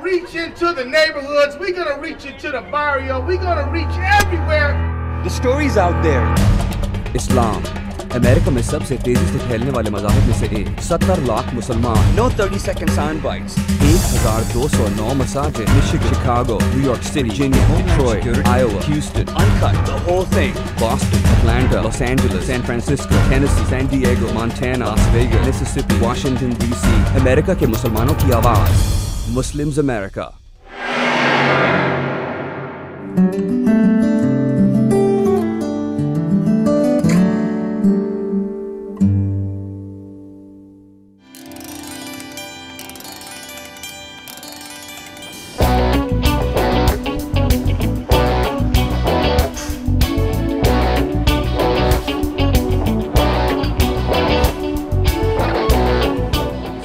reach into the neighborhoods. We're gonna reach into the barrio. We're gonna reach everywhere. The story's out there. اسلام امریکہ میں سب سے تیزی سے پھیلنے والے مذاہب میں سے ایک. 70 لاکھ مسلمان. No 30-second sound bites. 1209 مساجد. Chicago, New York City, Virginia, Detroit, Iowa, Houston. Uncut, the whole thing. Boston, Atlanta, Los Angeles, San Francisco, Tennessee, San Diego, Montana, Las Vegas, Mississippi, Washington D C. امریکہ کے مسلمانوں کی آواز. Muslims امریکہ.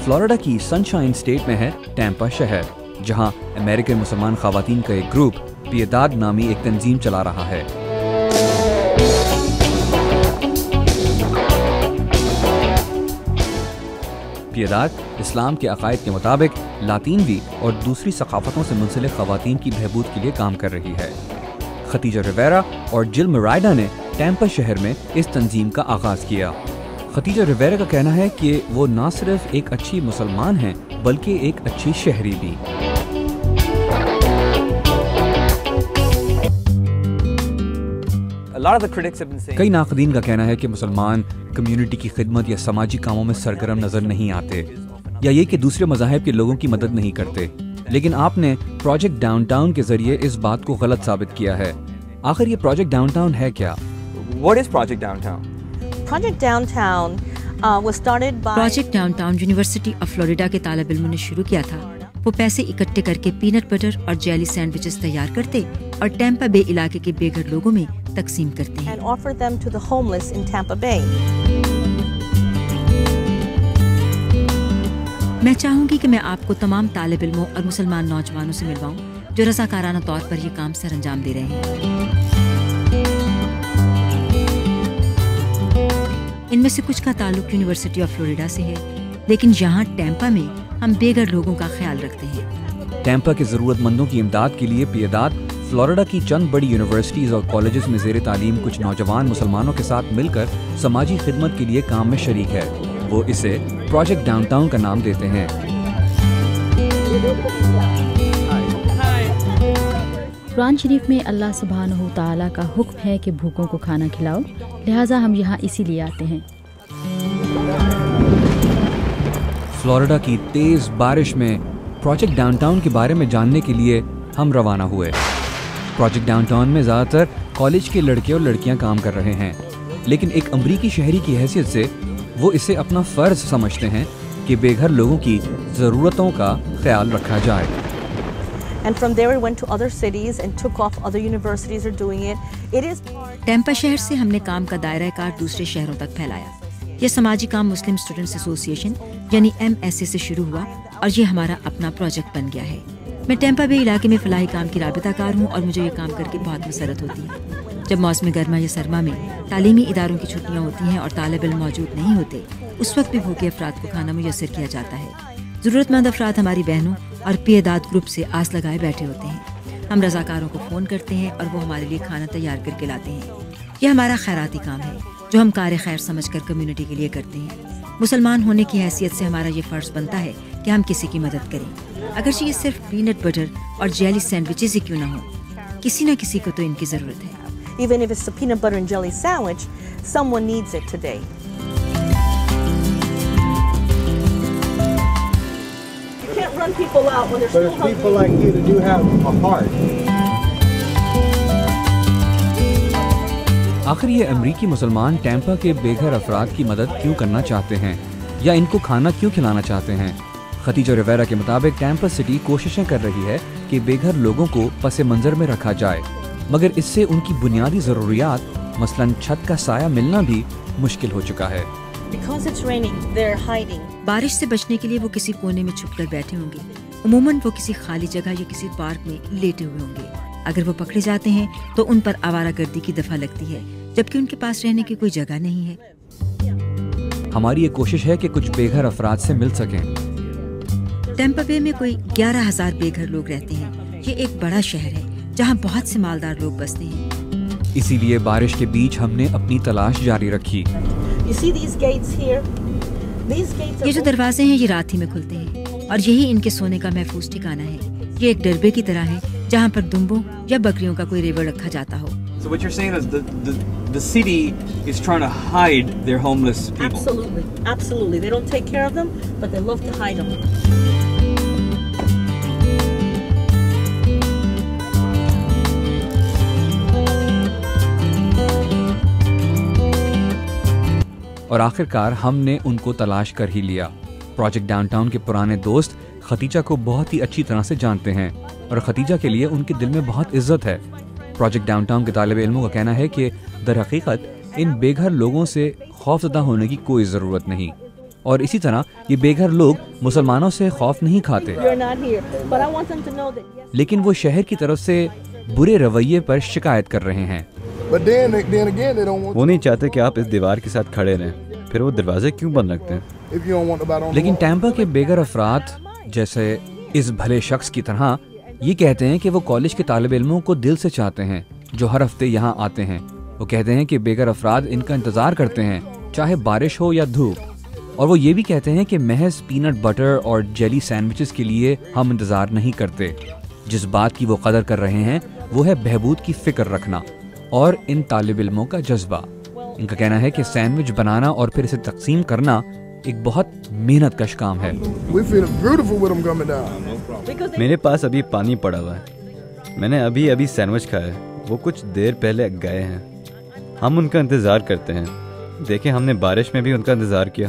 Florida کی sunshine state میں ہے ٹیمپا شہر، جہاں امریکن مسلمان خواتین کا ایک گروپ پیداد نامی ایک تنظیم چلا رہا ہے۔ پیداد اسلام کے عقائد کے مطابق لاطینوی اور دوسری ثقافتوں سے منسلک خواتین کی بہبود کے لیے کام کر رہی ہے۔ ختیجہ ریویرا اور جل مرائڈا نے ٹیمپا شہر میں اس تنظیم کا آغاز کیا۔ ختیجہ ریویرا کا کہنا ہے کہ وہ نہ صرف ایک اچھی مسلمان ہیں بلکہ ایک اچھی شہری بھی۔ کئی ناقدین کا کہنا ہے کہ مسلمان کمیونٹی کی خدمت یا سماجی کاموں میں سرگرم نظر نہیں آتے، یا یہ کہ دوسرے مذاہب کے لوگوں کی مدد نہیں کرتے، لیکن آپ نے پروجیکٹ ڈاؤن ٹاؤن کے ذریعے اس بات کو غلط ثابت کیا ہے۔ آخر یہ پروجیکٹ ڈاؤن ٹاؤن ہے کیا؟ What is Project Downtown? Project Downtown was started by project down town university of Florida کے طالب علموں نے شروع کیا تھا۔ وہ پیسے اکٹھے کر کے پینٹ بٹر اور جیلی سینڈوچز تیار کرتے اور ٹیمپا بے علاقے کے بے گھر لوگوں میں تقسیم کرتے ہیں۔ and offer them to the homeless in Tampa Bay. میں چاہوں گی کہ میں آپ کو تمام طالب علموں اور مسلمان نوجوانوں سے ملواؤں جو رضاکارانہ طور پر یہ کام سر انجام دے رہے ہیں۔ ان میں سے کچھ کا تعلق یونیورسٹی آف فلوریڈا سے ہے، لیکن یہاں ٹیمپا میں ہم بے گھر لوگوں کا خیال رکھتے ہیں۔ ٹیمپا کے ضرورت مندوں کی امداد کے لیے پیداد فلوریڈا کی چند بڑی یونیورسٹیز اور کالجز میں زیر تعلیم کچھ نوجوان مسلمانوں کے ساتھ مل کر سماجی خدمت کے لیے کام میں شریک ہے۔ وہ اسے پروجیکٹ ڈاؤن ٹاؤن کا نام دیتے ہیں۔ قرآن شریف میں اللہ سبحانہ تعالیٰ کا حکم ہے کہ بھوکوں کو کھانا کھلاؤ، لہٰذا ہم یہاں اسی لیے آتے ہیں۔ فلوریڈا کی تیز بارش میں پروجیکٹ ڈاؤن ٹاؤن کے بارے میں جاننے کے لیے ہم روانہ ہوئے۔ پروجیکٹ ڈاؤن ٹاؤن میں زیادہ تر کالج کے لڑکے اور لڑکیاں کام کر رہے ہیں، لیکن ایک امریکی شہری کی حیثیت سے وہ اسے اپنا فرض سمجھتے ہیں کہ بے گھر لوگوں کی ضرورتوں کا خیال رکھا جائے۔ And from there we went to other cities and took off. Other universities are doing it. It is ٹیمپا شہر سے ہم نے کام کا دائرہ کار دوسرے شہروں تک پھیلایا۔ یہ سماجی کام مسلم اسٹوڈنٹس ایسوسی ایشن یعنی MSA سے شروع ہوا اور یہ ہمارا اپنا پروجیکٹ بن گیا ہے۔ میں ٹیمپا بے علاقے میں فلاحی کام کی رابطہ کار ہوں اور مجھے یہ کام کر کے بہت مسرت ہوتی ہے۔ جب موسم گرما یا سرما میں تعلیمی اداروں کی چھٹیاں ہوتی ہیں اور طالب علم موجود نہیں ہوتے، اس وقت بھی بھوکے افراد کو کھانا میسر کیا جاتا ہے۔ ضرورت مند افراد ہماری بہنوں اور پیداد گروپ سے آس لگائے بیٹھے ہوتے ہیں۔ ہم رضاکاروں کو فون کرتے ہیں اور وہ ہمارے لیے کھانا تیار کر کے لاتے ہیں۔ یہ ہمارا خیراتی کام ہے جو ہم کار خیر سمجھ کر کمیونٹی کے لیے کرتے ہیں۔ مسلمان ہونے کی حیثیت سے ہمارا یہ فرض بنتا ہے کہ ہم کسی کی مدد کریں، اگرچہ یہ صرف پینٹ بٹر اور جیلی سینڈوچز ہی کیوں نہ ہوں، کسی نہ کسی کو تو ان کی ضرورت ہے۔ even if it's a peanut butter and jelly sandwich, someone needs it today. You can't run people out when they're But still it's hungry. people like you that do have a heart. آخر یہ امریکی مسلمان ٹیمپا کے بے گھر افراد کی مدد کیوں کرنا چاہتے ہیں یا ان کو کھانا کیوں کھلانا چاہتے ہیں؟ ختیجہ ریویرا کے مطابق ٹیمپا سٹی کوششیں کر رہی ہے کہ بے گھر لوگوں کو پس منظر میں رکھا جائے، مگر اس سے ان کی بنیادی ضروریات مثلاً چھت کا سایہ ملنا بھی مشکل ہو چکا ہے۔ Because it's raining, they're hiding. بارش سے بچنے کے لیے وہ کسی کونے میں چھپ کر بیٹھے ہوں گے، عموماً وہ کسی خالی جگہ یا کسی پارک میں لیٹے ہوئے ہوں گے۔ اگر وہ پکڑے جاتے ہیں تو ان پر آوارہ گردی کی دفعہ لگتی ہے، جبکہ ان کے پاس رہنے کی کوئی جگہ نہیں ہے۔ ہماری یہ کوشش ہے کہ کچھ بے گھر افراد سے مل سکیں۔ ٹیمپا بے میں کوئی 11,000 بے گھر لوگ رہتے ہیں. یہ ایک بڑا شہر ہے جہاں بہت سے مالدار لوگ بستے ہیں. اسی لیے بارش کے بیچ ہم نے اپنی تلاش جاری رکھی. یہ جو دروازے ہیں یہ رات ہی میں کھلتے ہیں اور یہی ان کے سونے کا محفوظ ٹھکانہ ہے. یہ ایک ڈربے کی طرح ہے جہاں پر دمبوں یا بکریوں کا کوئی ریوڑ رکھا جاتا ہو. So what you're saying is the city is trying to hide their homeless people. Absolutely, absolutely. They don't take care of them, but they love to hide them. اور آخر کار ہم نے ان کو تلاش کر ہی لیا. پروجیکٹ ڈاؤن ٹاؤن کے پرانے دوست ختیجہ کو بہت ہی اچھی طرح سے جانتے ہیں اور ختیجہ کے لیے ان کے دل میں بہت عزت ہے. پروجیکٹ ڈاؤن ٹاؤن کے طالب علموں کا کہنا ہے کہ در حقیقت ان بے گھر لوگوں سے خوف زدہ ہونے کی کوئی ضرورت نہیں، اور اسی طرح یہ بے گھر لوگ مسلمانوں سے خوف نہیں کھاتے، لیکن وہ شہر کی طرف سے برے رویے پر شکایت کر رہے ہیں. وہ نہیں چاہتے کہ آپ اس دیوار کے ساتھ کھڑے رہیں، پھر وہ دروازے کیوں بند رکھتے ہیں؟ لیکن ٹیمپا کے بے گھر افراد جیسے اس بھلے شخص کی طرح یہ کہتے ہیں کہ وہ کالج کے طالب علموں کو دل سے چاہتے ہیں جو ہر ہفتے یہاں آتے ہیں. وہ کہتے ہیں کہ بے گھر افراد ان کا انتظار کرتے ہیں چاہے بارش ہو یا دھوپ، اور وہ یہ بھی کہتے ہیں کہ محض پینٹ بٹر اور جیلی سینڈوچز کے لیے ہم انتظار نہیں کرتے. جس بات کی وہ قدر کر رہے ہیں وہ ہے بہبود کی فکر رکھنا اور ان طالب علموں کا جذبہ. ان کا کہنا ہے کہ سینڈوچ بنانا اور پھر اسے تقسیم کرنا ایک بہت محنت کش کام ہے. میرے پاس ابھی پانی پڑا ہوا ہے، میں نے ابھی سینڈوچ کھایا ہے، وہ کچھ دیر پہلے گئے ہیں. ہم ان کا انتظار کرتے ہیں، دیکھیں ہم نے بارش میں بھی ان کا انتظار کیا.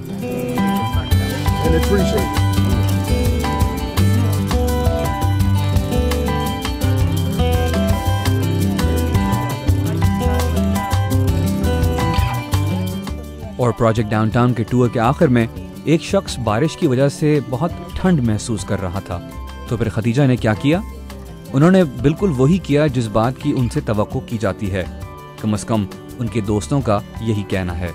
اور پروجیکٹ ڈاؤن ٹاؤن کے ٹور کے آخر میں ایک شخص بارش کی وجہ سے بہت ٹھنڈ محسوس کر رہا تھا. تو پھر ختیجہ نے کیا کیا؟ انہوں نے بالکل وہی کیا جس بات کی ان سے توقع کی جاتی ہے. کم از کم ان کے دوستوں کا یہی کہنا ہے.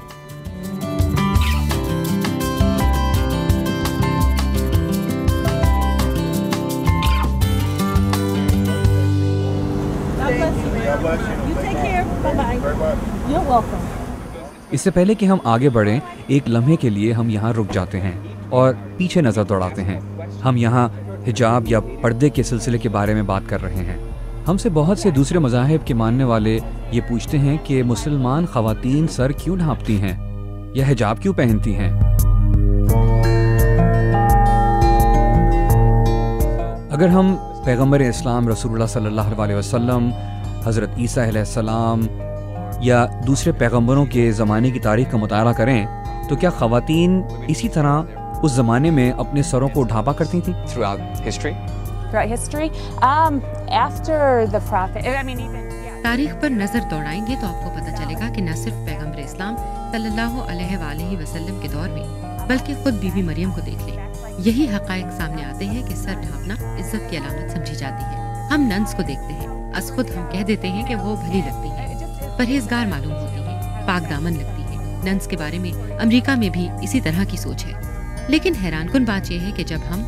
اس سے پہلے کہ ہم آگے بڑھیں ایک لمحے کے لیے ہم یہاں رک جاتے ہیں اور پیچھے نظر دوڑاتے ہیں. ہم یہاں حجاب یا پردے کے سلسلے کے بارے میں بات کر رہے ہیں. ہم سے بہت سے دوسرے مذاہب کے ماننے والے یہ پوچھتے ہیں کہ مسلمان خواتین سر کیوں ڈھانپتی ہیں یا حجاب کیوں پہنتی ہیں. اگر ہم پیغمبر اسلام رسول اللہ صلی اللہ علیہ وسلم، حضرت عیسیٰ علیہ السلام یا دوسرے پیغمبروں کے زمانے کی تاریخ کا مطالعہ کریں تو کیا خواتین اسی طرح اس زمانے میں اپنے سروں کو ڈھانپا کرتی تھیں؟ Throughout history, after the prophet, تاریخ پر نظر دوڑائیں گے تو آپ کو پتہ چلے گا کہ نہ صرف پیغمبر اسلام صلی اللہ علیہ وآلہ وسلم کے دور میں بلکہ خود بی بی مریم کو دیکھ لیں، یہی حقائق سامنے آتے ہیں کہ سر ڈھانپنا عزت کی علامت سمجھی جاتی ہے. ہم ننس کو دیکھتے ہیں، از خود ہم کہہ دیتے ہیں کہ وہ بھلی لگتی ہیں، پرہیزگار معلوم ہوتی ہیں، پاک دامن لگتی ہے. ننس کے بارے میں امریکہ میں بھی اسی طرح کی سوچ ہے. لیکن حیران کن بات یہ ہے کہ جب ہم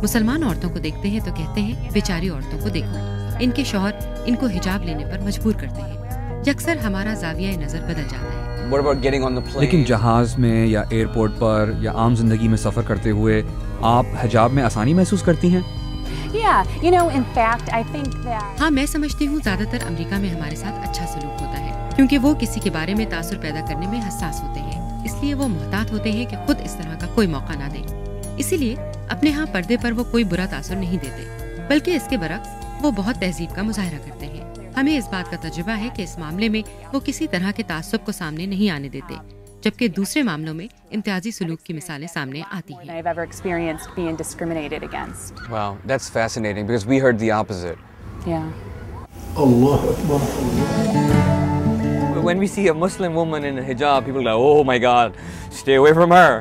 مسلمان عورتوں کو دیکھتے ہیں تو کہتے ہیں بیچاری عورتوں کو دیکھو، ان کے شوہر ان کو حجاب لینے پر مجبور کرتے ہیں. یکسر ہمارا زاویہ نظر بدل جاتا ہے. لیکن جہاز میں یا ایئرپورٹ پر یا عام زندگی میں سفر کرتے ہوئے آپ حجاب میں آسانی محسوس کرتی ہیں؟ ہاں، میں سمجھتی ہوں زیادہ تر امریکہ میں ہمارے ساتھ اچھا سلوک ہوتا ہے کیونکہ وہ کسی کے بارے میں تاثر پیدا کرنے میں حساس ہوتے ہیں. اس لیے وہ محتاط ہوتے ہیں کہ خود اس طرح کا کوئی موقع نہ دیں. اسی لیے اپنے ہاں پردے پر وہ کوئی برا تاثر نہیں دیتے، بلکہ اس کے برعکس وہ بہت تہذیب کا مظاہرہ کرتے ہیں. ہمیں اس بات کا تجربہ ہے کہ اس معاملے میں وہ کسی طرح کے تعصب کو سامنے نہیں آنے دیتے، جبکہ دوسرے معاملوں میں امتیازی سلوک کی مثالیں سامنے آتی ہیں. Wow, that's fascinating because we heard the opposite. Yeah. Allah Akbar. When we see a Muslim woman in a hijab, people are like, oh my God, stay away from her.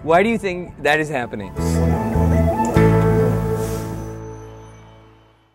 Why do you think that is happening?